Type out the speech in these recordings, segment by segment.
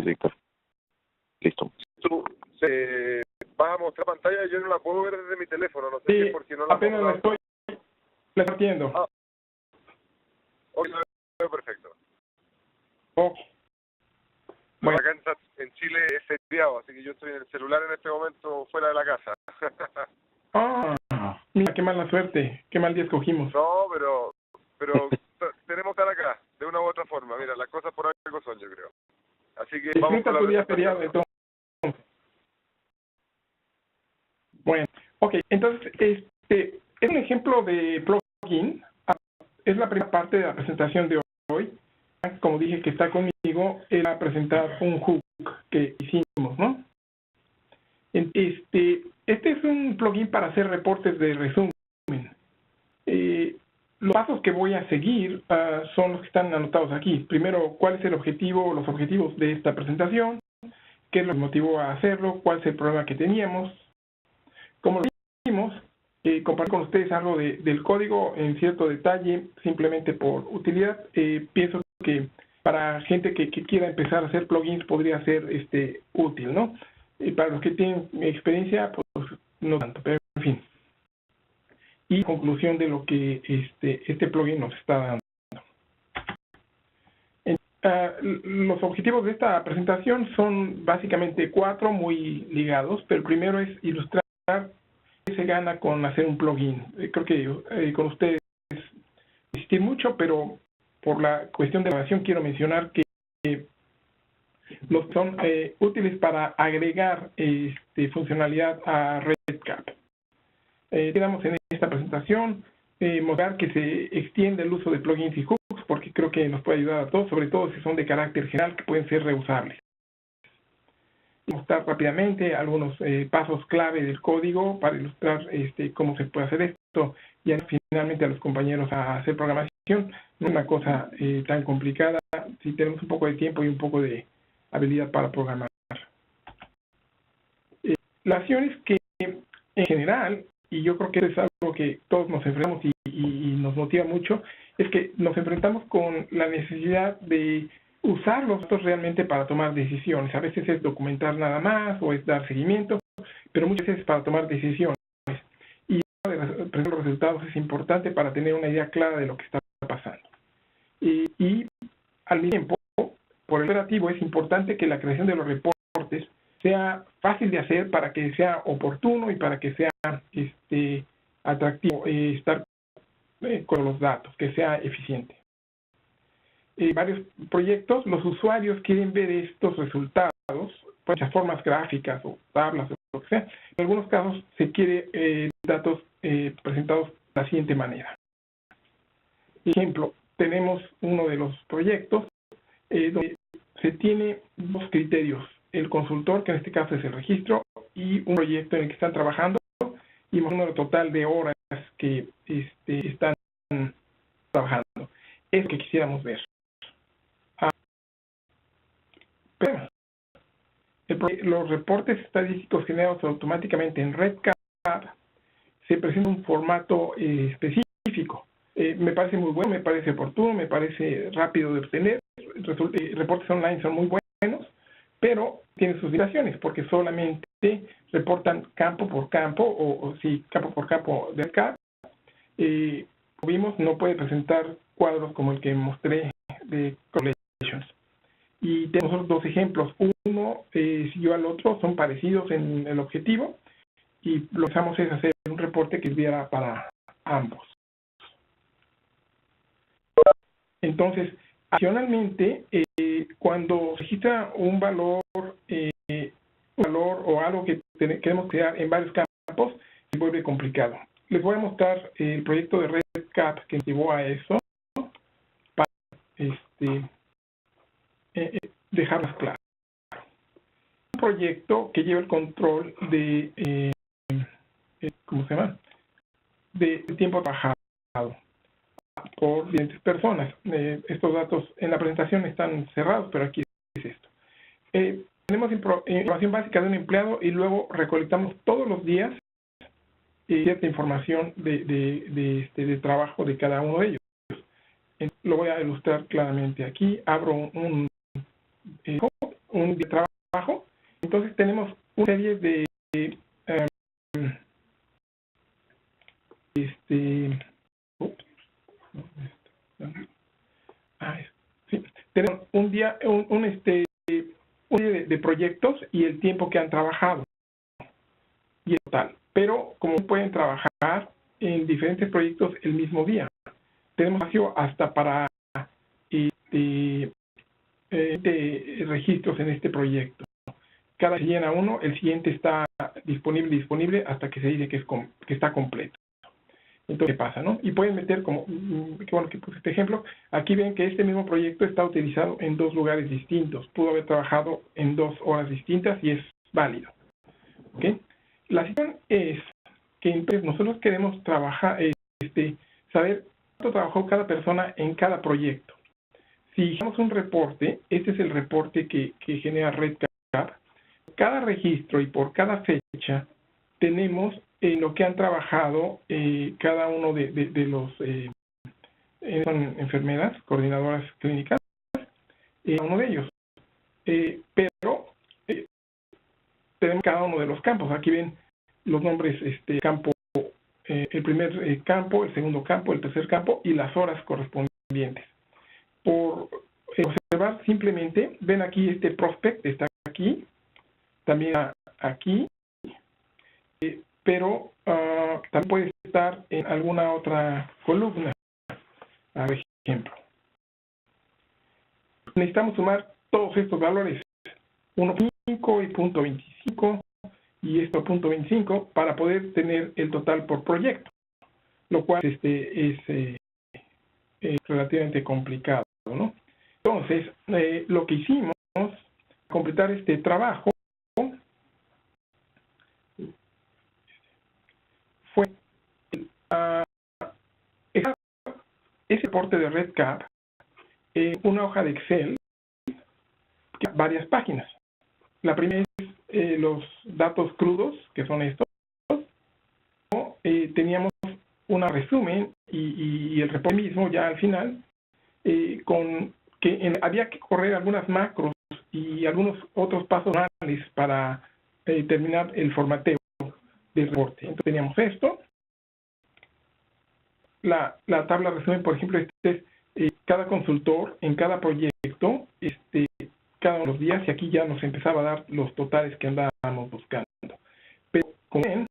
Víctor. Listo. Tú vas a mostrar pantalla, yo no la puedo ver desde mi teléfono, no sé si es porque no la apenas la estoy partiendo. Ah, ok, lo veo perfecto. Okay. Bueno, acá en Chile es feriado, así que yo estoy en el celular en este momento fuera de la casa. Mira, qué mala suerte, qué mal día escogimos. No, pero tenemos que estar acá, de una u otra forma. Mira, las cosas por algo son, yo creo. Así que vamos Disfruta tu día feriado, entonces. Bueno, ok, entonces, es un ejemplo de plugin. Es la primera parte de la presentación de hoy. Como dije que está conmigo, era presentar un hook que hicimos, ¿no? Este es un plugin para hacer reportes de resumen. Los pasos que voy a seguir son los que están anotados aquí. Primero, ¿cuál es el objetivo, los objetivos de esta presentación? ¿Qué es lo que motivó a hacerlo? ¿Cuál es el problema que teníamos? ¿Cómo lo hicimos? Compartir con ustedes algo del código en cierto detalle, simplemente por utilidad. Pienso que para gente que quiera empezar a hacer plugins podría ser útil, ¿no? Para los que tienen experiencia, pues no tanto, pero en fin. Y conclusión de lo que este plugin nos está dando. Los objetivos de esta presentación son básicamente 4 muy ligados, pero el primero es ilustrar qué se gana con hacer un plugin. Creo que con ustedes insistir mucho, pero por la cuestión de grabación quiero mencionar que los son útiles para agregar funcionalidad a RedCap. Quedamos en esta presentación, mostrar que se extiende el uso de plugins y hooks, porque creo que nos puede ayudar a todos, sobre todo si son de carácter general, que pueden ser reusables. Mostrar rápidamente algunos pasos clave del código para ilustrar cómo se puede hacer esto, y finalmente a los compañeros a hacer programación. No es una cosa tan complicada si tenemos un poco de tiempo y un poco de habilidad para programar. Las acciones que en general, y yo creo que es algo que todos nos enfrentamos y nos motiva mucho, es que nos enfrentamos con la necesidad de usar los datos realmente para tomar decisiones. A veces es documentar nada más o es dar seguimiento, pero muchas veces es para tomar decisiones. Y presentar los resultados es importante para tener una idea clara de lo que está pasando. Y al mismo tiempo, por el operativo, es importante que la creación de los reportes sea fácil de hacer para que sea oportuno y para que sea atractivo estar con los datos, que sea eficiente. Varios proyectos, los usuarios quieren ver estos resultados, pues, de formas gráficas o tablas o lo que sea. En algunos casos se quiere datos presentados de la siguiente manera. Por ejemplo, tenemos uno de los proyectos donde se tiene 2 criterios: el consultor, que en este caso es el registro, y un proyecto en el que están trabajando, y un número total de horas que están trabajando. Es lo que quisiéramos ver. Los reportes estadísticos generados automáticamente en RedCap se presentan en un formato específico. Me parece muy bueno, me parece oportuno, me parece rápido de obtener. Reportes online son muy buenos, pero tienen sus limitaciones porque solamente reportan campo por campo, o sí, campo por campo de RedCap. Como vimos, no puede presentar cuadros como el que mostré de correlations. Y tenemos 2 ejemplos. Uno siguió al otro, son parecidos en el objetivo, y lo que usamos es hacer un reporte que sirviera para ambos. Entonces, adicionalmente, cuando se registra un valor o algo que queremos crear en varios campos, se vuelve complicado. Les voy a mostrar el proyecto de RedCap que nos llevó a eso, para dejar más claro. Un proyecto que lleva el control de ¿cómo se llama? De tiempo trabajado por diferentes personas. Estos datos en la presentación están cerrados, pero aquí es esto. Tenemos información básica de un empleado y luego recolectamos todos los días cierta información de trabajo de cada uno de ellos. Lo voy a ilustrar claramente aquí. Abro un un día de trabajo. Entonces tenemos una serie de tenemos un día de proyectos y el tiempo que han trabajado y es total. Pero como pueden trabajar en diferentes proyectos el mismo día, tenemos espacio hasta para registros en este proyecto. Cada vez que llena uno, el siguiente está disponible hasta que se dice que está completo. Entonces, ¿qué pasa, no? Y pueden meter como, qué bueno que puse este ejemplo, aquí ven que este mismo proyecto está utilizado en 2 lugares distintos. Pudo haber trabajado en 2 horas distintas y es válido. ¿Okay? La situación es que entonces nosotros queremos trabajar, saber cuánto trabajó cada persona en cada proyecto. Si hicimos un reporte, este es el reporte que genera REDCap. Cada registro y por cada fecha tenemos lo que han trabajado cada uno de los son enfermeras, coordinadoras clínicas, uno de ellos. Pero tenemos cada uno de los campos. Aquí ven los nombres, campo, el primer campo, el segundo campo, el tercer campo y las horas correspondientes. Por observar simplemente, ven aquí este prospect, está aquí, también aquí, pero también puede estar en alguna otra columna. Por ejemplo, necesitamos sumar todos estos valores, 1.5 y 0.25 y esto 0.25 para poder tener el total por proyecto, lo cual es relativamente complicado, ¿no? Entonces, lo que hicimos, completar este trabajo, fue ese reporte de REDCap en una hoja de Excel, varias páginas. La primera es los datos crudos, que son estos. Teníamos un resumen y el reporte mismo ya al final, con que había que correr algunas macros y algunos otros pasos para terminar el formateo del reporte. Entonces teníamos esto. La tabla resumen, por ejemplo, es cada consultor en cada proyecto, cada uno de los días, y aquí ya nos empezaba a dar los totales que andábamos buscando. Pero como ven,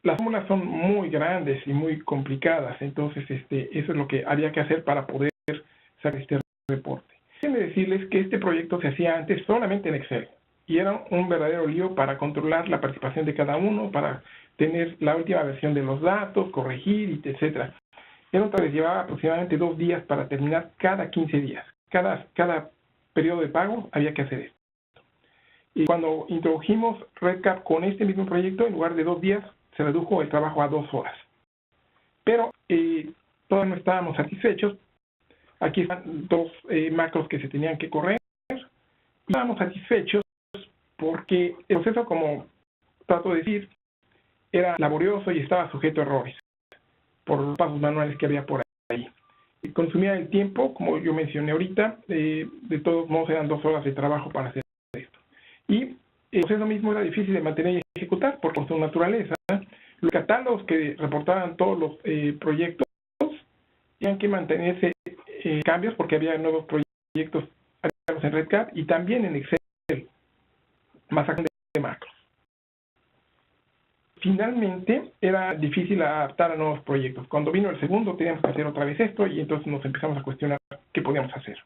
las fórmulas son muy grandes y muy complicadas, entonces eso es lo que había que hacer para poder sacar este reporte. Déjenme decirles que este proyecto se hacía antes solamente en Excel y era un verdadero lío para controlar la participación de cada uno, para tener la última versión de los datos, corregir, etcétera. Les llevaba aproximadamente 2 días para terminar cada 15 días. Cada periodo de pago había que hacer esto. Y cuando introdujimos REDCap con este mismo proyecto, en lugar de 2 días, se redujo el trabajo a 2 horas. Pero todavía no estábamos satisfechos. Aquí están 2 macros que se tenían que correr. Y estábamos satisfechos porque el proceso, como trato de decir, era laborioso y estaba sujeto a errores por los pasos manuales que había por ahí. Consumía el tiempo, como yo mencioné ahorita, de todos modos eran 2 horas de trabajo para hacer esto. Y el proceso mismo era difícil de mantener y ejecutar por su naturaleza. Los catálogos que reportaban todos los proyectos tenían que mantenerse cambios porque había nuevos proyectos en REDCap y también en Excel, más de macros. Finalmente, era difícil adaptar a nuevos proyectos. Cuando vino el segundo, teníamos que hacer otra vez esto y entonces nos empezamos a cuestionar qué podíamos hacer.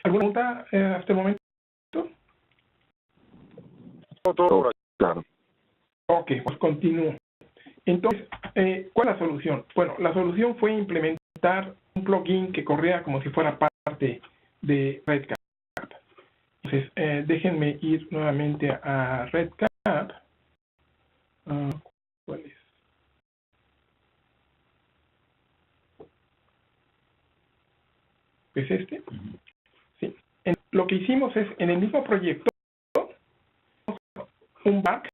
¿Alguna pregunta hasta el momento? Todo claro. Ok, pues continúo. Entonces, ¿cuál es la solución? Bueno, la solución fue implementar un plugin que corría como si fuera parte de REDCap. Entonces, déjenme ir nuevamente a REDCap. ¿Cuál es? ¿Es este? Sí. Lo que hicimos es, en el mismo proyecto, un back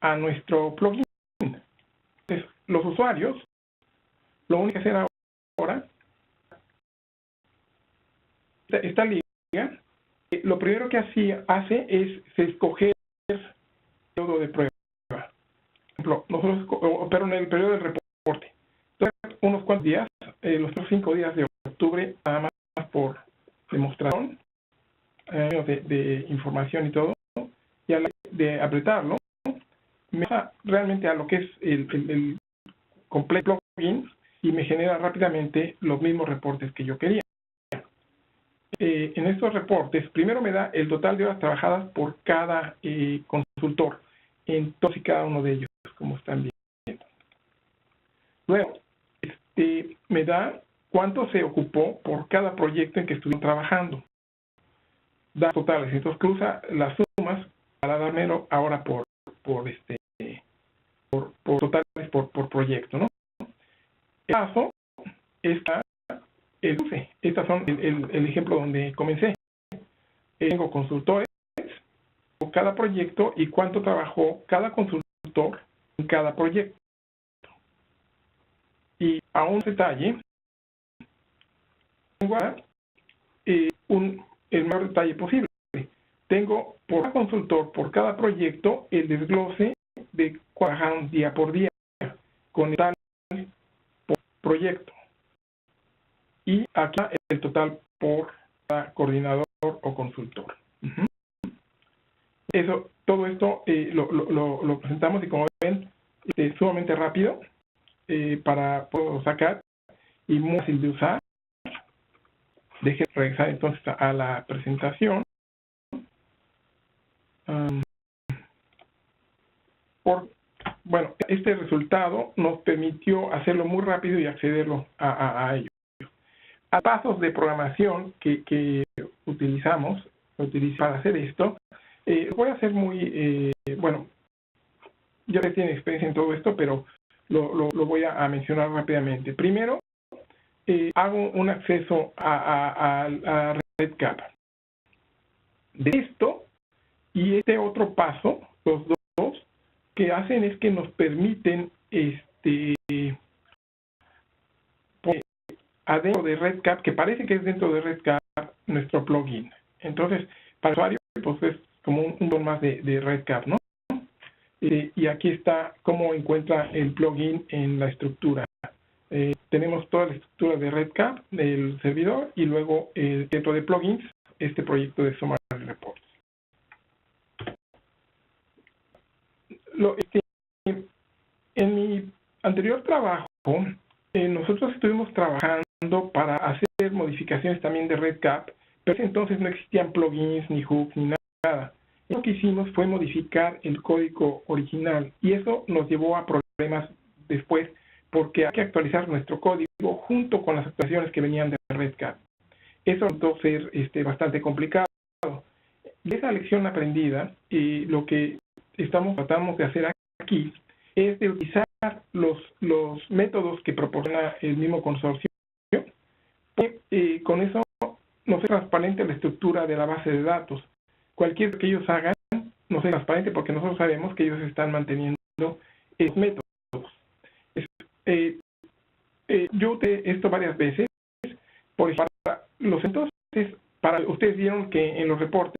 a nuestro plugin. Entonces, los usuarios, lo único que hacer esta liga, lo primero que hace es escoger el periodo de prueba. Por ejemplo, nosotros opero en el periodo del reporte. Entonces, unos cuantos días, los 5 días de octubre, nada más por demostración de información y todo, y al de apretarlo, me pasa realmente a lo que es el completo plugin y me genera rápidamente los mismos reportes que yo quería. En estos reportes, primero me da el total de horas trabajadas por cada consultor en todos y cada uno de ellos, como están viendo. Luego, me da cuánto se ocupó por cada proyecto en que estuvieron trabajando. Da totales, entonces cruza las sumas para dármelo ahora por totales por proyecto, ¿no? El paso está el cruce. Estas son el ejemplo donde comencé. Tengo consultores por cada proyecto y cuánto trabajó cada consultor en cada proyecto. Y a un detalle, tengo el mayor detalle posible. Tengo por cada consultor, por cada proyecto, el desglose de trabajar día por día, con el total por proyecto. Y aquí el total por cada coordinador o consultor. Todo esto lo presentamos y como ven, sumamente rápido para poder sacar y muy fácil de usar. Deje regresar entonces a la presentación. Bueno, este resultado nos permitió hacerlo muy rápido y accederlo a ello. A pasos de programación que utilizamos para hacer esto, voy a hacer muy, bueno, yo ya tengo experiencia en todo esto, pero lo voy a mencionar rápidamente. Primero, hago un acceso a RedCap. De esto y este otro paso, los dos, que hacen es que nos permiten adentro de RedCap, que parece que es dentro de RedCap, nuestro plugin. Entonces, para el usuario, pues es como un don más de RedCap, ¿no? Y aquí está cómo encuentra el plugin en la estructura. Tenemos toda la estructura de RedCap del servidor y luego dentro de plugins, este proyecto de Summary Reports. En mi anterior trabajo, nosotros estuvimos trabajando para hacer modificaciones también de RedCap, pero entonces no existían plugins, ni hooks, ni nada. Lo que hicimos fue modificar el código original y eso nos llevó a problemas después porque hay que actualizar nuestro código junto con las actualizaciones que venían de RedCap. Eso resultó ser bastante complicado. De esa lección aprendida, lo que tratamos de hacer aquí es de utilizar los métodos que proporciona el mismo consorcio. Con eso nos es transparente la estructura de la base de datos. Cualquier que ellos hagan nos es transparente porque nosotros sabemos que ellos están manteniendo esos métodos. Yo usé esto varias veces. Por ejemplo, para los entonces, ustedes vieron que en los reportes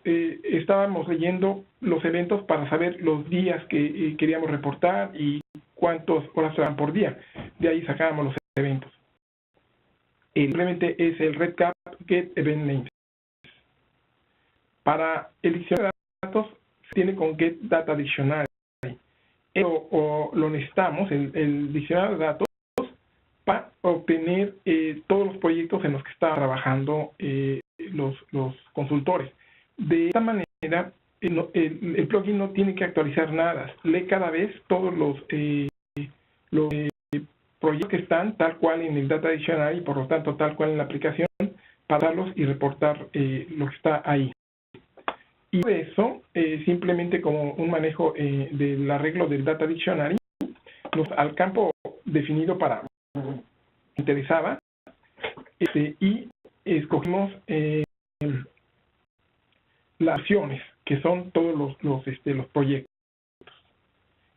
estábamos leyendo los eventos para saber los días que queríamos reportar y cuántas horas eran por día. De ahí sacábamos los eventos. Simplemente es el RedCap Get Event Names. Para el diccionario de datos se tiene con Get Data Dictionary. Lo necesitamos, el diccionario de datos, para obtener todos los proyectos en los que están trabajando los consultores. De esta manera, el plugin no tiene que actualizar nada. Lee cada vez todos los proyectos que están tal cual en el Data Dictionary y por lo tanto tal cual en la aplicación para darlos y reportar lo que está ahí. Y por eso, simplemente como un manejo del arreglo del Data Dictionary, al campo definido para interesaba y escogimos las acciones, que son todos los proyectos.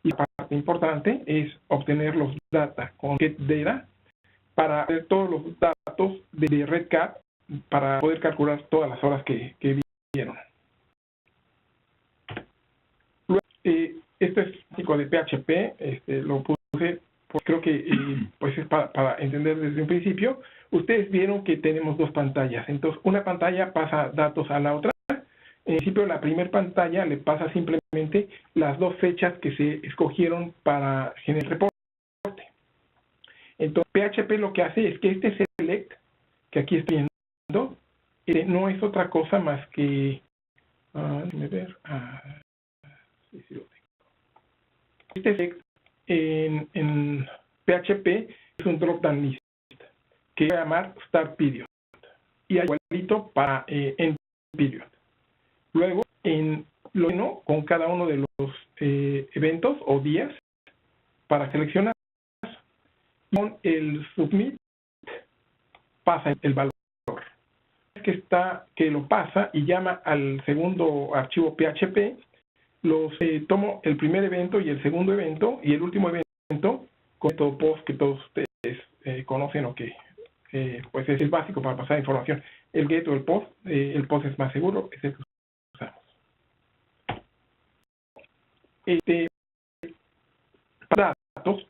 Y la parte importante es obtener los data con GetData para ver todos los datos de RedCap para poder calcular todas las horas que vieron. Luego, esto es básico de PHP, lo puse, pues creo que pues es para entender desde un principio. Ustedes vieron que tenemos dos pantallas, entonces una pantalla pasa datos a la otra. En principio, la primera pantalla le pasa simplemente las dos fechas que se escogieron para generar el reporte. Entonces, PHP lo que hace es que este select, que aquí estoy viendo, no es otra cosa más que... déjame ver. Sí, lo tengo. Este select en PHP es un drop-down list, que voy a llamar start period. Y hay igualito para end period. Luego, en lo bueno, con cada uno de los eventos o días, para seleccionar, con el submit pasa el valor. Que lo pasa y llama al segundo archivo PHP, tomo el primer evento y el segundo evento y el último evento con el método post que todos ustedes conocen o que pues es el básico para pasar información. El get o el post es más seguro, es el que usamos. Datos,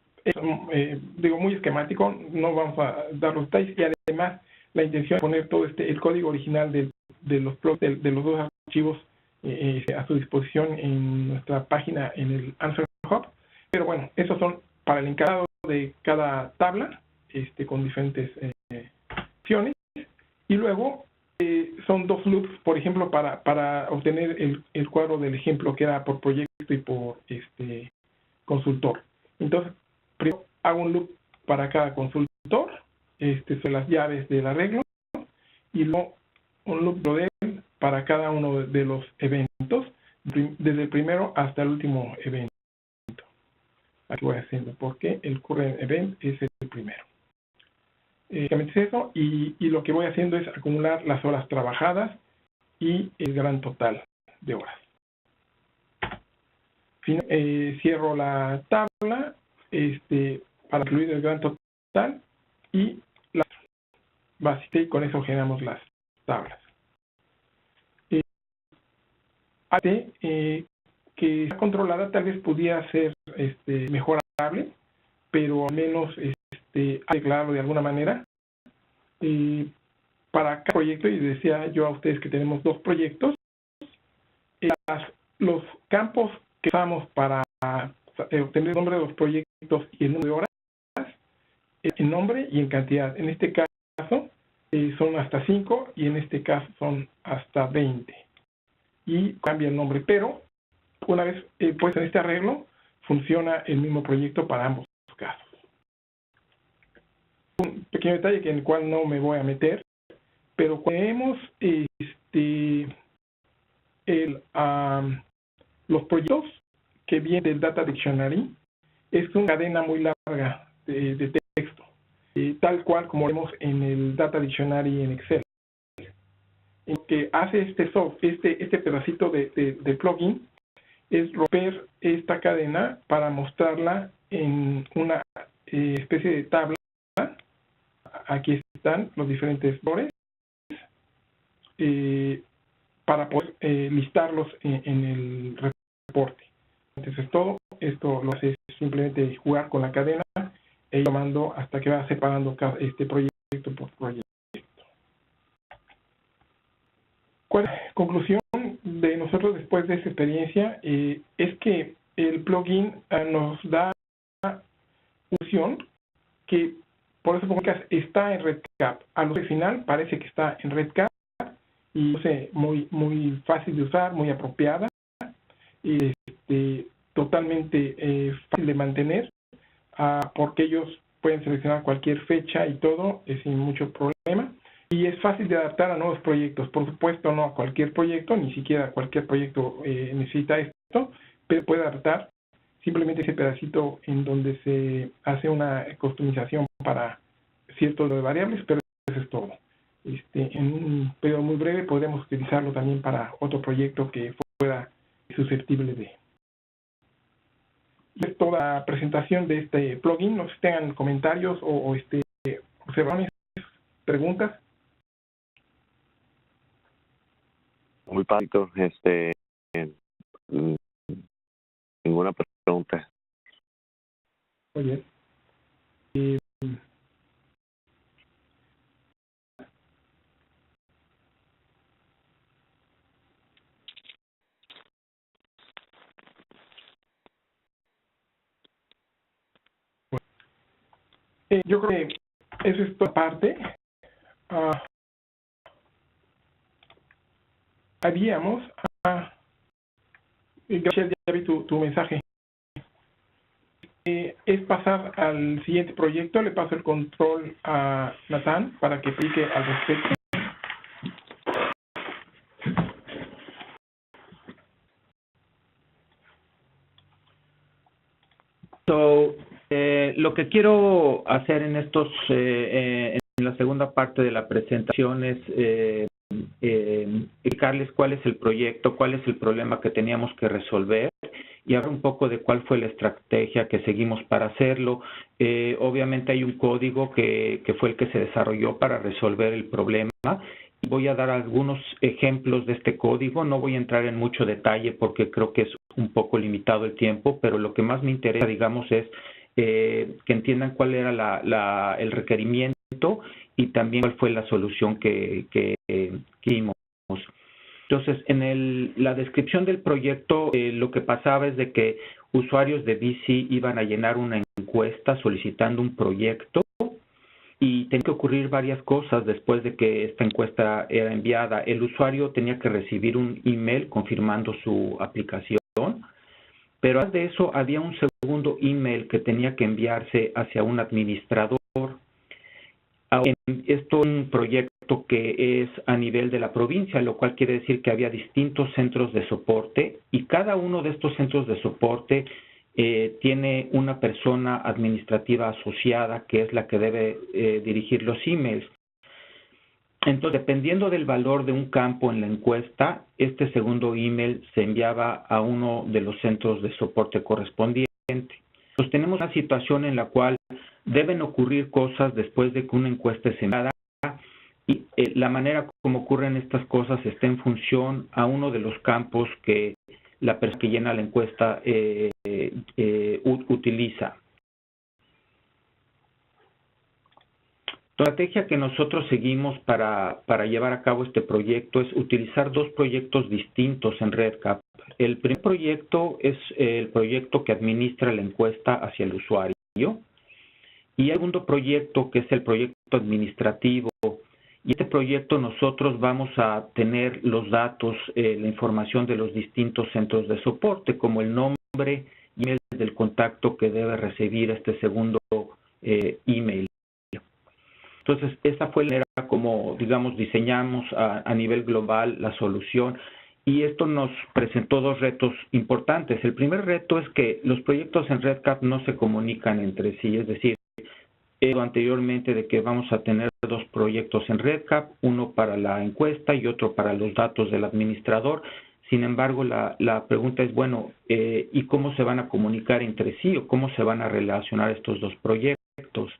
digo muy esquemático, no vamos a dar los detalles, y además la intención es poner todo el código original de los dos archivos a su disposición en nuestra página en el Answer Hub. Pero bueno, esos son para el encargado de cada tabla, con diferentes opciones. Y luego son dos loops, por ejemplo, para obtener el cuadro del ejemplo que era por proyecto y por consultor. Entonces, primero hago un loop para cada consultor, son las llaves del arreglo, y luego un loop de él para cada uno de los eventos, desde el primero hasta el último evento. Aquí voy haciendo, porque el current event es el primero. Básicamente es eso, y lo que voy haciendo es acumular las horas trabajadas y el gran total de horas. Cierro la tabla para incluir el gran total y la básica, y con eso generamos las tablas. Que está controlada tal vez pudiera ser mejorable, pero al menos declararlo de alguna manera. Para cada proyecto, y decía yo a ustedes que tenemos dos proyectos, los campos que usamos para obtener el nombre de los proyectos y el número de horas, en nombre y en cantidad. En este caso son hasta 5 y en este caso son hasta 20. Y cambia el nombre, pero una vez puesto en este arreglo, funciona el mismo proyecto para ambos casos. Un pequeño detalle en el cual no me voy a meter, pero cuando tenemos los proyectos que vienen del Data Dictionary, es una cadena muy larga de texto, tal cual como vemos en el Data Dictionary en Excel. Lo que hace este pedacito de plugin es romper esta cadena para mostrarla en una especie de tabla. Aquí están los diferentes valores para poder listarlos en el reporte. Entonces todo esto lo hace simplemente jugar con la cadena e ir tomando hasta que va separando este proyecto por proyecto. ¿Cuál es la conclusión de nosotros después de esa experiencia? Es que el plugin nos da una opción que, por eso está en REDCap. Al final parece que está en REDCap y muy fácil de usar, muy apropiada, totalmente fácil de mantener, porque ellos pueden seleccionar cualquier fecha y todo sin mucho problema. Y es fácil de adaptar a nuevos proyectos. Por supuesto, no a cualquier proyecto, ni siquiera cualquier proyecto necesita esto, pero puede adaptar simplemente ese pedacito en donde se hace una customización para ciertos de variables, pero eso es todo. En un periodo muy breve podremos utilizarlo también para otro proyecto que fuera susceptible de. Es toda la presentación de este plugin. No sé si tengan comentarios o observaciones, preguntas. muy básico, mm, ninguna pregunta. Muy bien. Eh, yo creo que eso es toda parte. Haríamos, gracias, ya vi tu mensaje. Es pasar al siguiente proyecto. Le paso el control a Natán para que explique al respecto. Lo que quiero hacer en en la segunda parte de la presentación es explicarles cuál es el proyecto, cuál es el problema que teníamos que resolver y hablar un poco de cuál fue la estrategia que seguimos para hacerlo. Obviamente hay un código que fue el que se desarrolló para resolver el problema. Y voy a dar algunos ejemplos de este código. No voy a entrar en mucho detalle porque creo que es un poco limitado el tiempo, pero lo que más me interesa, digamos, es que entiendan cuál era el requerimiento y también cuál fue la solución que hicimos. Entonces, en la descripción del proyecto, lo que pasaba es de que usuarios de BC iban a llenar una encuesta solicitando un proyecto y tenía que ocurrir varias cosas después de que esta encuesta era enviada. El usuario tenía que recibir un email confirmando su aplicación, pero además de eso había un segundo email que tenía que enviarse hacia un administrador. Esto es un proyecto que es a nivel de la provincia, lo cual quiere decir que había distintos centros de soporte y cada uno de estos centros de soporte tiene una persona administrativa asociada que es la que debe dirigir los emails. Entonces, dependiendo del valor de un campo en la encuesta, este segundo email se enviaba a uno de los centros de soporte correspondiente. Entonces, tenemos una situación en la cual deben ocurrir cosas después de que una encuesta es enviada y la manera como ocurren estas cosas está en función a uno de los campos que la persona que llena la encuesta utiliza. La estrategia que nosotros seguimos para llevar a cabo este proyecto es utilizar dos proyectos distintos en REDCap. El primer proyecto es el proyecto que administra la encuesta hacia el usuario y el segundo proyecto que es el proyecto administrativo. Y este proyecto nosotros vamos a tener los datos, la información de los distintos centros de soporte, como el nombre y el del contacto que debe recibir este segundo email. Entonces, esa fue la manera como, digamos, diseñamos a nivel global la solución y esto nos presentó dos retos importantes. El primer reto es que los proyectos en REDCap no se comunican entre sí, es decir, anteriormente de que vamos a tener dos proyectos en REDCap, uno para la encuesta y otro para los datos del administrador. Sin embargo, la pregunta es, bueno, ¿y cómo se van a comunicar entre sí o cómo se van a relacionar estos dos proyectos?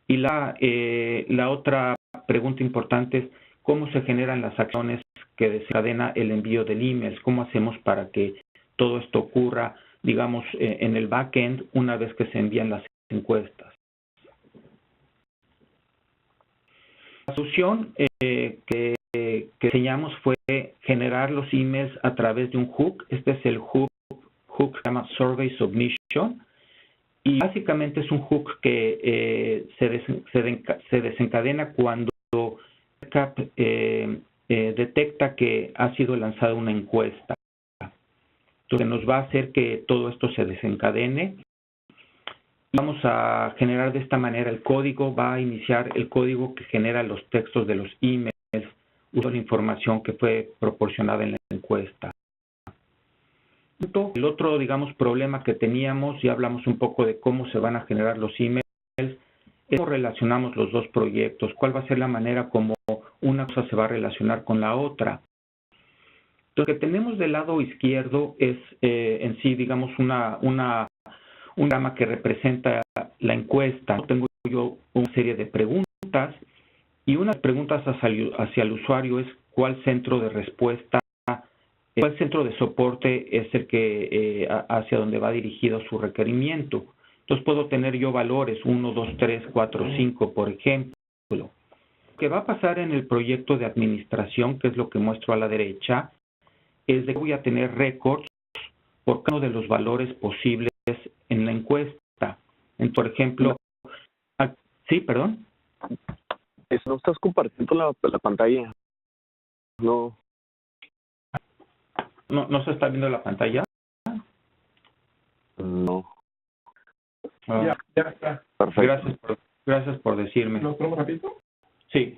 Y la otra pregunta importante es, ¿cómo se generan las acciones que desencadena el envío del email? ¿Cómo hacemos para que todo esto ocurra, digamos, en el backend una vez que se envían las encuestas? La solución que diseñamos fue generar los emails a través de un hook. Este es el hook que se llama Survey Submission. Y básicamente es un hook que se desencadena cuando REDCap detecta que ha sido lanzada una encuesta. Entonces nos va a hacer que todo esto se desencadene. Vamos a generar de esta manera el código, va a iniciar el código que genera los textos de los emails usando la información que fue proporcionada en la encuesta. El otro, digamos, problema que teníamos, ya hablamos un poco de cómo se van a generar los emails, es cómo relacionamos los dos proyectos, cuál va a ser la manera como una cosa se va a relacionar con la otra. Lo que tenemos del lado izquierdo es en sí, digamos, un diagrama que representa la encuesta. Tengo yo una serie de preguntas Y una de las preguntas hacia el usuario es cuál centro de respuesta, cuál centro de soporte es el que hacia donde va dirigido su requerimiento. Entonces puedo tener yo valores 1, 2, 3, 4, 5, por ejemplo. Lo que va a pasar en el proyecto de administración, que es lo que muestro a la derecha, es de que voy a tener récords por cada uno de los valores posibles en la encuesta. Por ejemplo, sí, perdón. No estás compartiendo la pantalla. No. ¿No se está viendo la pantalla? No. Ya está. Perfecto. ¿Gracias por decirme. ¿Lo ponemos rapidito? Sí.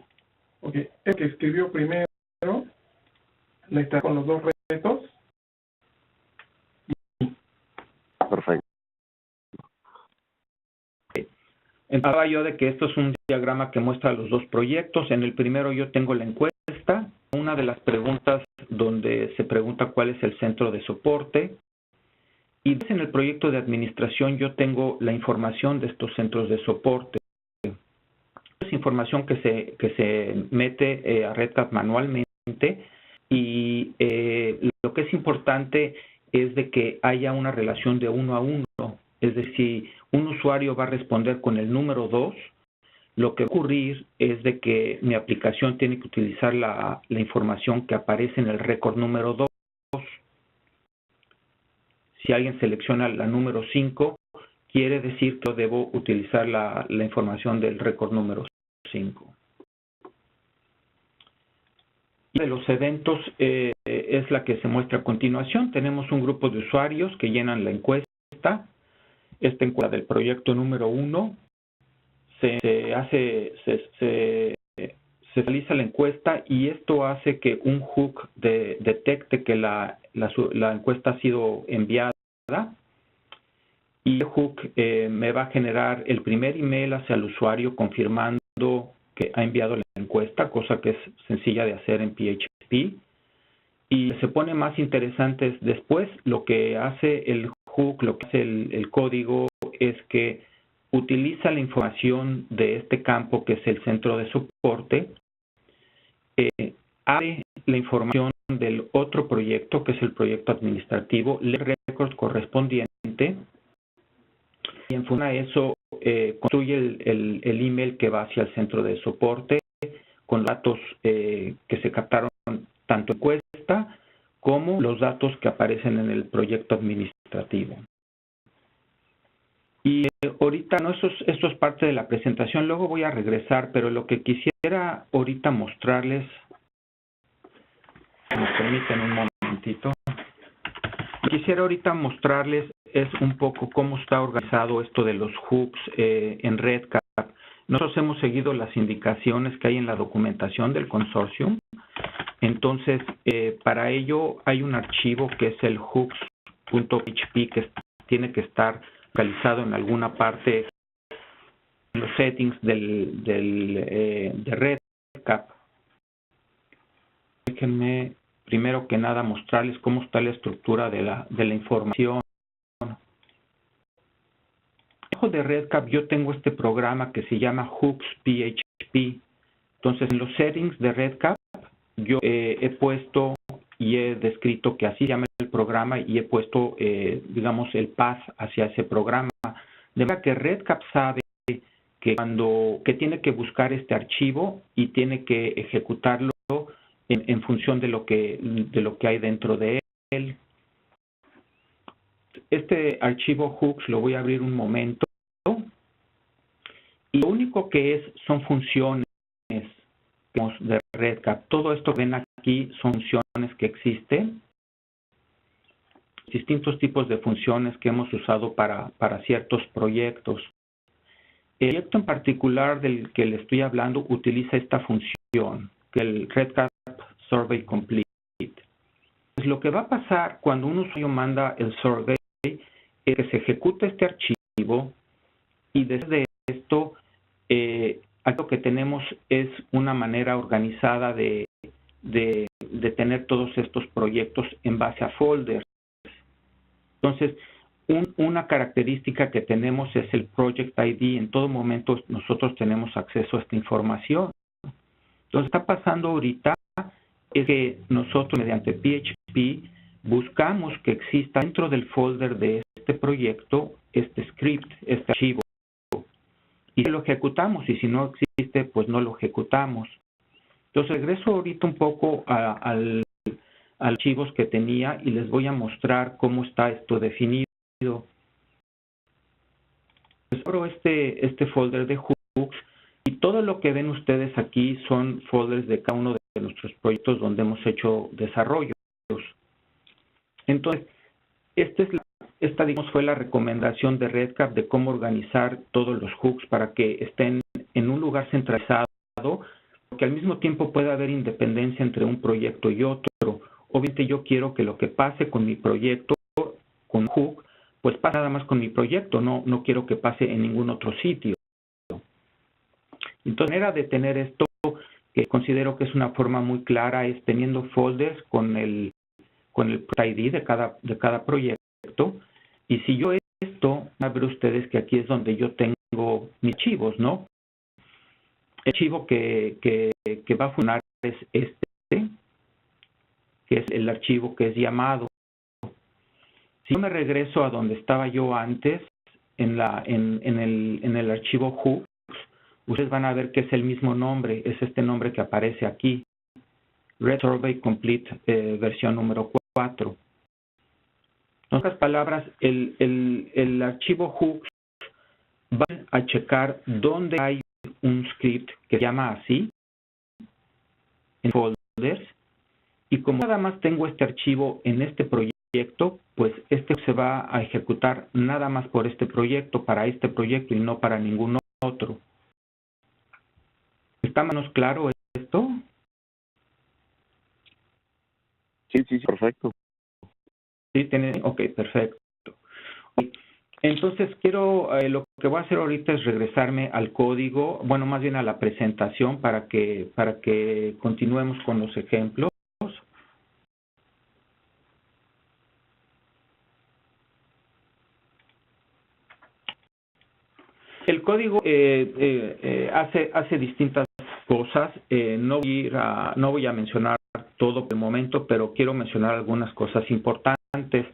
Ok. El que escribió primero está con los dos retos. Perfecto. Hablaba yo de que esto es un diagrama que muestra los dos proyectos. En el primero yo tengo la encuesta, una de las preguntas donde se pregunta cuál es el centro de soporte. Y en el proyecto de administración yo tengo la información de estos centros de soporte. Es información que se mete a REDCap manualmente y lo que es importante es de que haya una relación de 1 a 1. Es decir, si un usuario va a responder con el número 2, lo que va a ocurrir es de que mi aplicación tiene que utilizar la información que aparece en el récord número 2. Si alguien selecciona la número 5, quiere decir que yo debo utilizar la información del récord número 5. Y de los eventos es la que se muestra a continuación. Tenemos un grupo de usuarios que llenan la encuesta. Esta encuesta del proyecto número 1 se realiza la encuesta y esto hace que un hook detecte que la encuesta ha sido enviada y el hook me va a generar el primer email hacia el usuario confirmando que ha enviado la encuesta, cosa que es sencilla de hacer en PHP. Y se pone más interesante después. Lo que hace el hook, lo que hace el código es que utiliza la información de este campo que es el centro de soporte, abre la información del otro proyecto que es el proyecto administrativo, lee el récord correspondiente y en función a eso construye el email que va hacia el centro de soporte con datos que se captaron tanto en encuesta como los datos que aparecen en el proyecto administrativo. Y ahorita, no, esto es parte de la presentación, luego voy a regresar, pero lo que quisiera ahorita mostrarles, si me permiten un momentito, quisiera ahorita mostrarles es un poco cómo está organizado esto de los hooks en REDCap. Nosotros hemos seguido las indicaciones que hay en la documentación del consorcio. Entonces, para ello hay un archivo que es el hooks.php que tiene que estar localizado en alguna parte en los settings de REDCap. Déjenme primero que nada mostrarles cómo está la estructura de la información. Debajo de REDCap yo tengo este programa que se llama hooks.php. Entonces, en los settings de REDCap yo he puesto y he descrito que así se llama el programa y he puesto, digamos, el path hacia ese programa. De manera que REDCap sabe que tiene que buscar este archivo y tiene que ejecutarlo en función de lo que hay dentro de él. Este archivo hooks lo voy a abrir un momento y lo único que son funciones de REDCap. Todo esto que ven aquí son funciones que existen, distintos tipos de funciones que hemos usado para ciertos proyectos. El proyecto en particular del que le estoy hablando utiliza esta función, que es el REDCap Survey Complete. Pues lo que va a pasar cuando un usuario manda el survey es que se ejecuta este archivo y desde esto lo que tenemos es una manera organizada de tener todos estos proyectos en base a folders. Entonces, una característica que tenemos es el Project ID. En todo momento nosotros tenemos acceso a esta información. Lo que está pasando ahorita es que nosotros mediante PHP buscamos que exista dentro del folder de este proyecto este script, este archivo, y lo ejecutamos, y si no existe, pues no lo ejecutamos. Entonces regreso ahorita un poco al archivos que tenía y les voy a mostrar cómo está esto definido. Abro este folder de hooks y todo lo que ven ustedes aquí son folders de cada uno de nuestros proyectos donde hemos hecho desarrollos. Entonces, esta digamos fue la recomendación de REDCap de cómo organizar todos los hooks para que estén en un lugar centralizado, que al mismo tiempo pueda haber independencia entre un proyecto y otro. Obviamente yo quiero que lo que pase con mi proyecto, con hook, pues pasa nada más con mi proyecto, no quiero que pase en ningún otro sitio. Entonces, la manera de tener esto, que considero que es una forma muy clara, es teniendo folders con el ID de cada proyecto. Y si yo esto, van a ver ustedes que aquí es donde yo tengo mis archivos, ¿no? El archivo que va a funcionar es este, que es el archivo que es llamado. Si yo me regreso a donde estaba yo antes, en el archivo hooks, ustedes van a ver que es el mismo nombre, es este nombre que aparece aquí, Red Survey Complete versión número 4. En otras palabras, el archivo hooks va a checar dónde hay un script que se llama así, en folders, y como nada más tengo este archivo en este proyecto, pues este se va a ejecutar nada más por este proyecto, para este proyecto y no para ningún otro. ¿Está menos claro esto? Sí, perfecto. Sí, ok, perfecto. Entonces lo que voy a hacer ahorita es regresarme al código, bueno, más bien a la presentación para que continuemos con los ejemplos. El código hace distintas cosas. No voy a mencionar todo por el momento, pero quiero mencionar algunas cosas importantes.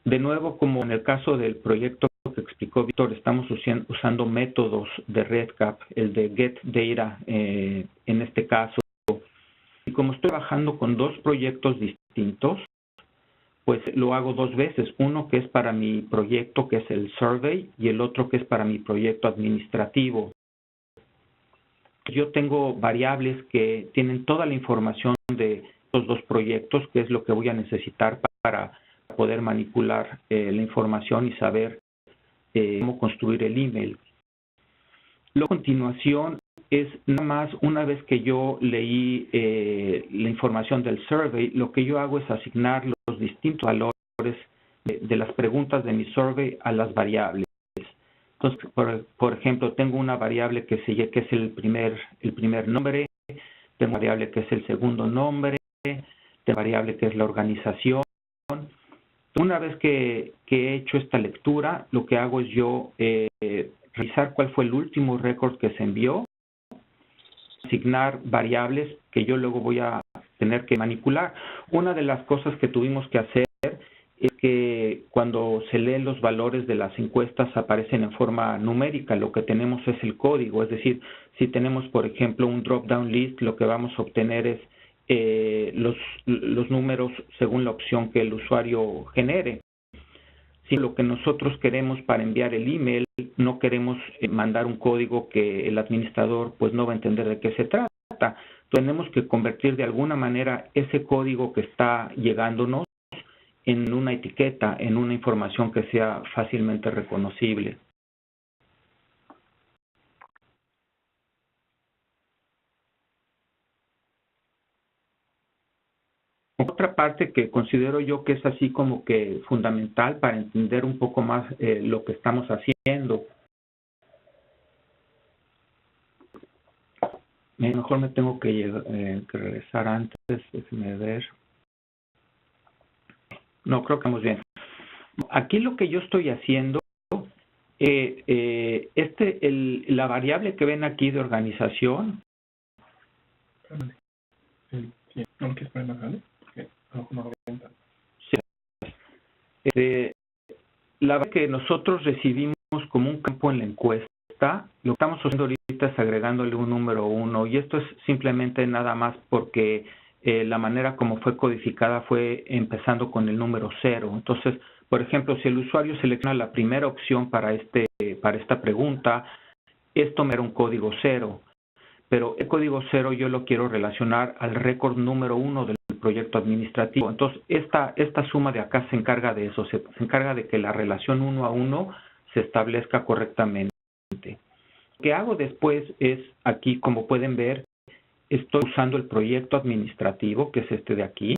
De nuevo, como en el caso del proyecto que explicó Víctor, estamos usando métodos de REDCap, el de getData en este caso. Y como estoy trabajando con dos proyectos distintos, pues lo hago dos veces. Uno que es para mi proyecto, que es el survey, y el otro que es para mi proyecto administrativo. Yo tengo variables que tienen toda la información de estos dos proyectos, que es lo que voy a necesitar para poder manipular la información y saber cómo construir el email. Luego, a continuación, es nada más una vez que yo leí la información del survey, lo que yo hago es asignar los distintos valores de las preguntas de mi survey a las variables. Entonces, por ejemplo, tengo una variable que es el primer nombre, tengo una variable que es el segundo nombre, tengo una variable que es la organización. Una vez que he hecho esta lectura, lo que hago es yo revisar cuál fue el último récord que se envió, asignar variables que yo luego voy a tener que manipular. Una de las cosas que tuvimos que hacer es que cuando se leen los valores de las encuestas aparecen en forma numérica. Lo que tenemos es el código, es decir, si tenemos, por ejemplo, un drop-down list, lo que vamos a obtener es los números según la opción que el usuario genere. Si lo que nosotros queremos para enviar el email, no queremos mandar un código que el administrador pues no va a entender de qué se trata. Tenemos que convertir de alguna manera ese código que está llegándonos en una etiqueta, en una información que sea fácilmente reconocible. Otra parte que considero yo que es así como que fundamental para entender un poco más lo que estamos haciendo. Mejor me tengo que regresar antes, déjenme ver. No, creo que vamos bien. Aquí lo que yo estoy haciendo, la variable que ven aquí de organización, ¿No lo quieres poner más grande? Okay. No lo ven tanto. La verdad que nosotros recibimos como un campo en la encuesta. Lo que estamos haciendo ahorita es agregándole un número 1 y esto es simplemente nada más porque la manera como fue codificada fue empezando con el número 0. Entonces, por ejemplo, si el usuario selecciona la primera opción para esta pregunta, esto me da un código 0. Pero el código 0 yo lo quiero relacionar al récord número 1 del proyecto administrativo. Entonces, esta suma de acá se encarga de eso, se encarga de que la relación 1 a 1 se establezca correctamente. Lo que hago después es, aquí como pueden ver, estoy usando el proyecto administrativo, que es este de aquí,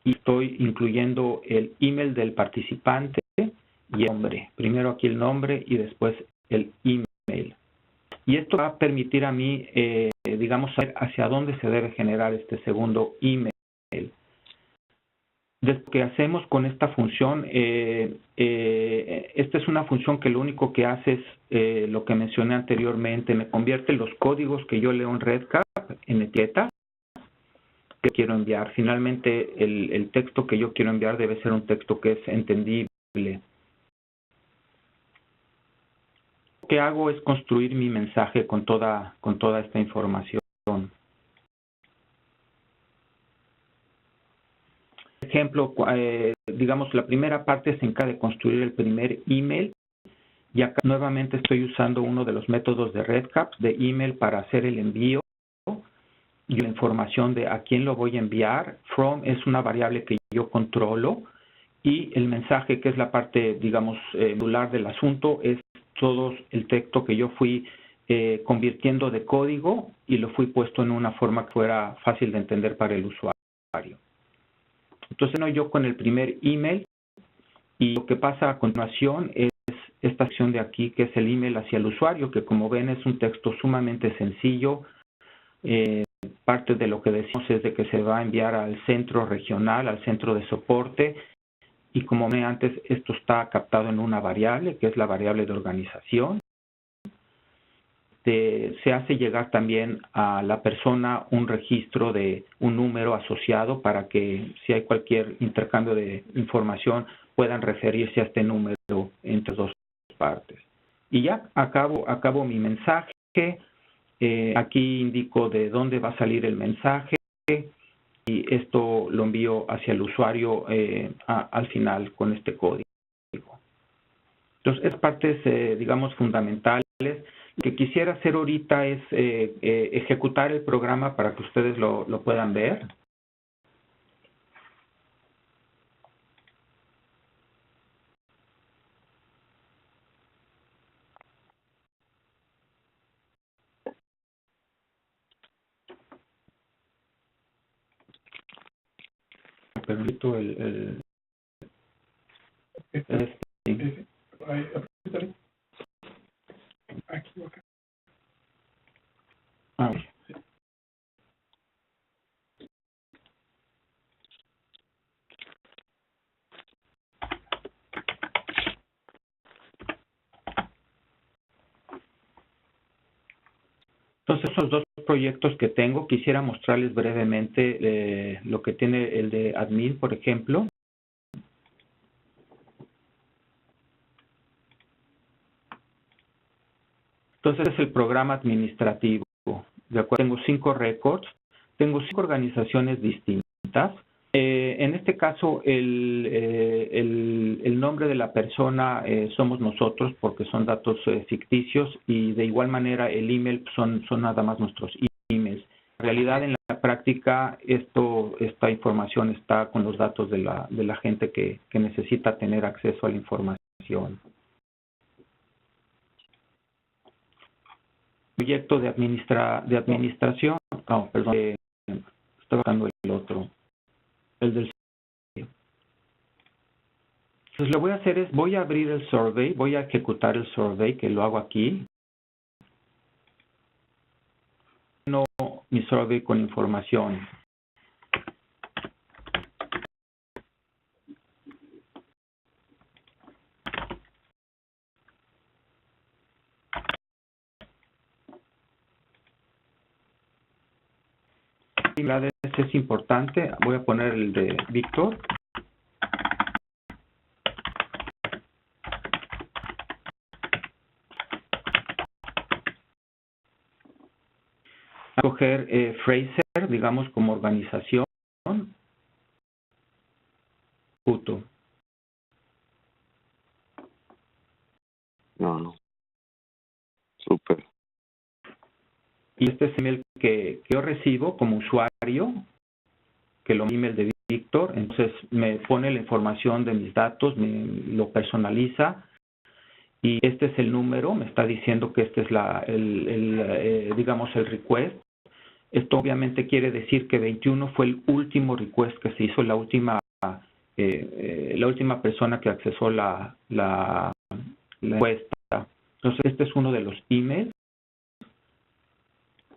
y estoy incluyendo el email del participante y el nombre. Primero aquí el nombre y después el email. Y esto va a permitir a mí, digamos, saber hacia dónde se debe generar este segundo email. Lo que hacemos con esta función, esta es una función que lo único que hace es lo que mencioné anteriormente, me convierte los códigos que yo leo en REDCap en etiquetas que quiero enviar. Finalmente, el texto que yo quiero enviar debe ser un texto que es entendible. Lo que hago es construir mi mensaje con toda esta información. Por ejemplo, digamos, la primera parte se encarga de construir el primer email y acá nuevamente estoy usando uno de los métodos de REDCap de email para hacer el envío y la información de a quién lo voy a enviar. From es una variable que yo controlo y el mensaje, que es la parte, digamos, medular del asunto, es todo el texto que yo fui convirtiendo de código y lo fui puesto en una forma que fuera fácil de entender para el usuario. Entonces, yo con el primer email y lo que pasa a continuación es esta sección de aquí, que es el email hacia el usuario, que como ven es un texto sumamente sencillo. Parte de lo que decimos es de que se va a enviar al centro regional, al centro de soporte, y como ven antes, esto está captado en una variable, que es la variable de organización. Se hace llegar también a la persona un registro de un número asociado para que si hay cualquier intercambio de información puedan referirse a este número entre dos partes. Y ya acabo mi mensaje. Aquí indico de dónde va a salir el mensaje y esto lo envío hacia el usuario al final con este código. Entonces, es partes, digamos, fundamentales. Lo que quisiera hacer ahorita es ejecutar el programa para que ustedes lo puedan ver. Permito Aquí o acá. Entonces, esos dos proyectos que tengo, quisiera mostrarles brevemente lo que tiene el de admin, por ejemplo. Entonces, es el programa administrativo. De acuerdo, tengo 5 récords, tengo 5 organizaciones distintas. En este caso, el nombre de la persona somos nosotros porque son datos ficticios y de igual manera el email son nada más nuestros emails. En realidad, en la práctica, esta información está con los datos de la gente que necesita tener acceso a la información. Proyecto de administración. Oh, perdón, estoy buscando el otro. El del survey. Entonces, lo que voy a hacer es, voy a abrir el survey, voy a ejecutar el survey, que lo hago aquí. No, mi survey con información. es importante. Voy a poner el de Víctor. A coger Fraser, digamos, como organización. Puto. No. Súper. Y este es el email que yo recibo como usuario, que lo email de Víctor, entonces me pone la información de mis datos, me lo personaliza, y este es el número, me está diciendo que este es digamos, el request. Esto obviamente quiere decir que 21 fue el último request que se hizo, la última persona que accesó la encuesta. Entonces, este es uno de los emails,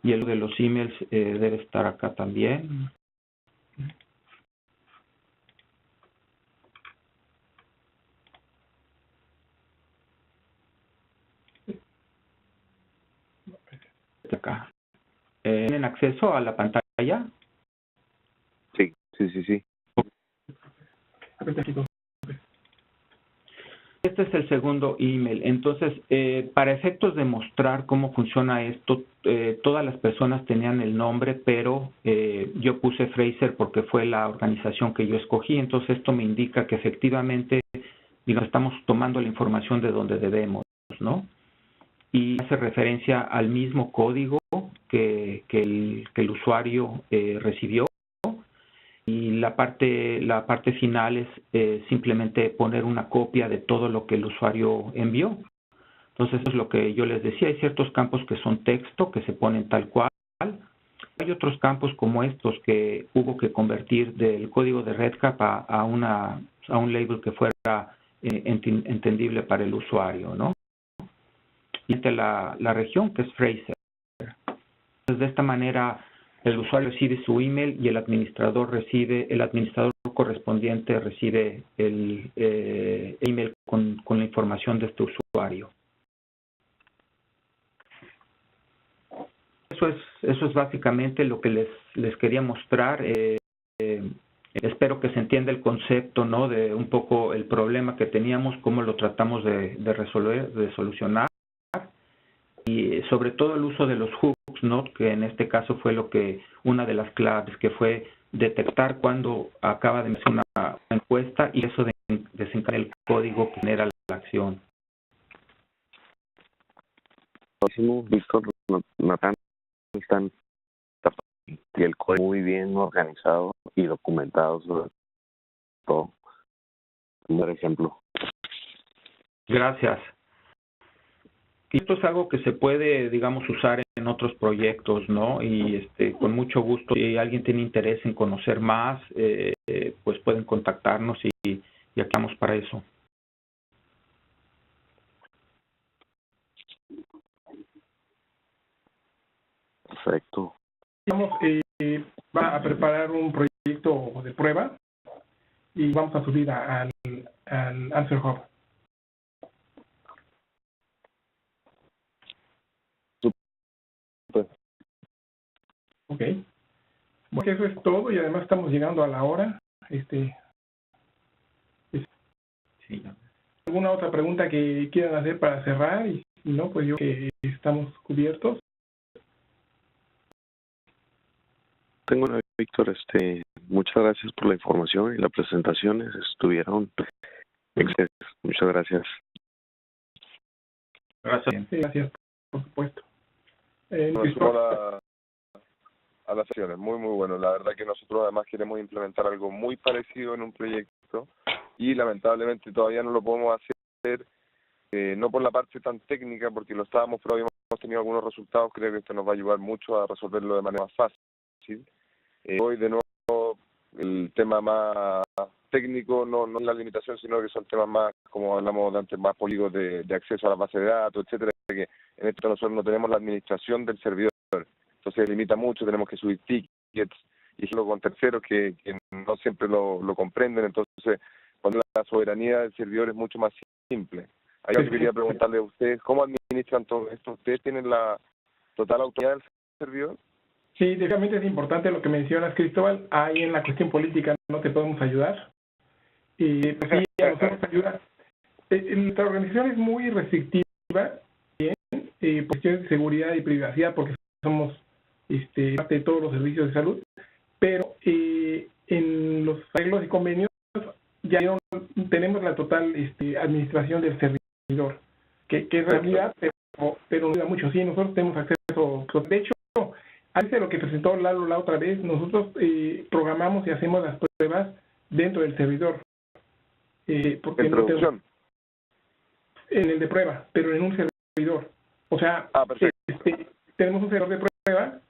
y el de los emails debe estar acá también. Acá. ¿Tienen acceso a la pantalla? Sí, sí, sí, sí. Este es el segundo email. Entonces, para efectos de mostrar cómo funciona esto, todas las personas tenían el nombre, pero yo puse Fraser porque fue la organización que yo escogí. Entonces, esto me indica que efectivamente, digamos, estamos tomando la información de donde debemos, ¿no? Y hace referencia al mismo código que el usuario recibió. Y la parte final es simplemente poner una copia de todo lo que el usuario envió. Entonces, eso es lo que yo les decía. Hay ciertos campos que son texto, que se ponen tal cual. Hay otros campos como estos que hubo que convertir del código de REDCap a un label que fuera entendible para el usuario, ¿no? Y la región, que es Fraser. Entonces, de esta manera, el usuario recibe su email y el administrador correspondiente recibe el email con la información de este usuario. Eso es básicamente lo que les quería mostrar. Espero que se entienda el concepto, ¿no? De un poco el problema que teníamos, cómo lo tratamos de resolver, de solucionar. Y sobre todo el uso de los hooks, ¿no? Que en este caso fue una de las claves, que fue detectar cuando acaba de hacer una encuesta y eso desencadena el código que genera la acción. Víctor, Natán, están y el código muy bien organizado y documentado sobre todo. Un buen ejemplo. Gracias. Y esto es algo que se puede, digamos, usar en otros proyectos, ¿no? Y con mucho gusto, si alguien tiene interés en conocer más, pues pueden contactarnos y aquí estamos para eso. Perfecto. Vamos va a preparar un proyecto de prueba y vamos a subir al Answer Hub. Ok. Bueno, eso es todo y además estamos llegando a la hora. Sí. ¿Alguna otra pregunta que quieran hacer para cerrar? Y si no, pues yo creo que estamos cubiertos. Tengo una, Víctor, muchas gracias por la información y las presentaciones. Estuvieron excelentes. Muchas gracias. Gracias. Sí, gracias, por supuesto. Nos sumo a las sesiones, muy bueno. La verdad que nosotros además queremos implementar algo muy parecido en un proyecto y lamentablemente todavía no lo podemos hacer, no por la parte tan técnica, porque lo estábamos probando, hemos tenido algunos resultados. Creo que esto nos va a ayudar mucho a resolverlo de manera más fácil. Hoy de nuevo el tema más técnico no es la limitación, sino que son temas más, como hablamos de antes, más políticos de acceso a la base de datos, etcétera, que en esto nosotros no tenemos la administración del servidor. Entonces limita mucho, tenemos que subir tickets y hacerlo con terceros que no siempre lo comprenden. Entonces, cuando la soberanía del servidor es mucho más simple. Ahí yo quería preguntarle a ustedes, ¿cómo administran todo esto? ¿Ustedes tienen la total autoridad del servidor? Sí, definitivamente es importante lo que mencionas, Cristóbal. Ahí en la cuestión política no te podemos ayudar. Pues sí, a nosotros nos ayuda. Nuestra organización es muy restrictiva, bien, por cuestiones de seguridad y privacidad, porque somos parte de todos los servicios de salud, pero en los arreglos y convenios ya tenemos la total administración del servidor, que es realidad, pero no ayuda mucho. Sí, nosotros tenemos acceso. De hecho, a veces lo que presentó Lalo la otra vez, nosotros programamos y hacemos las pruebas dentro del servidor. Porque ¿En producción? En el de prueba, pero en un servidor. O sea, tenemos un servidor de prueba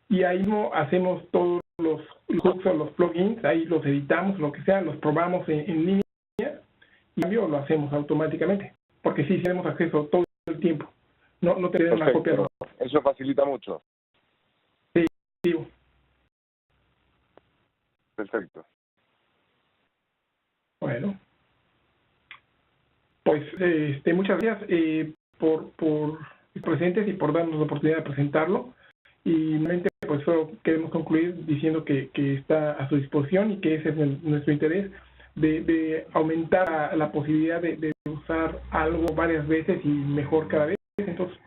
y ahí mismo hacemos todos los hooks o los plugins, ahí los editamos, lo que sea, los probamos en línea y cambio lo hacemos automáticamente. Porque sí tenemos acceso todo el tiempo. No tenemos una copia. Eso facilita mucho. Sí. Perfecto. Bueno. Pues muchas gracias por presentes y por darnos la oportunidad de presentarlo. Y realmente pues solo queremos concluir diciendo que está a su disposición y que ese es nuestro interés de aumentar la posibilidad de usar algo varias veces y mejor cada vez. Entonces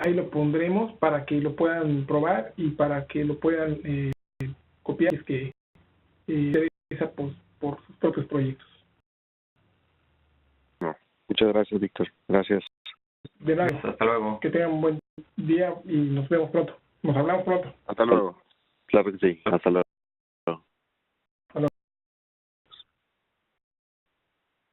ahí lo pondremos para que lo puedan probar y para que lo puedan copiar si es que interesa por sus propios proyectos. Muchas gracias, Víctor. Gracias. De nada. Hasta luego. Que tengan un buen día y nos vemos pronto. Nos hablamos pronto. Hasta luego. Claro que sí. Hasta luego.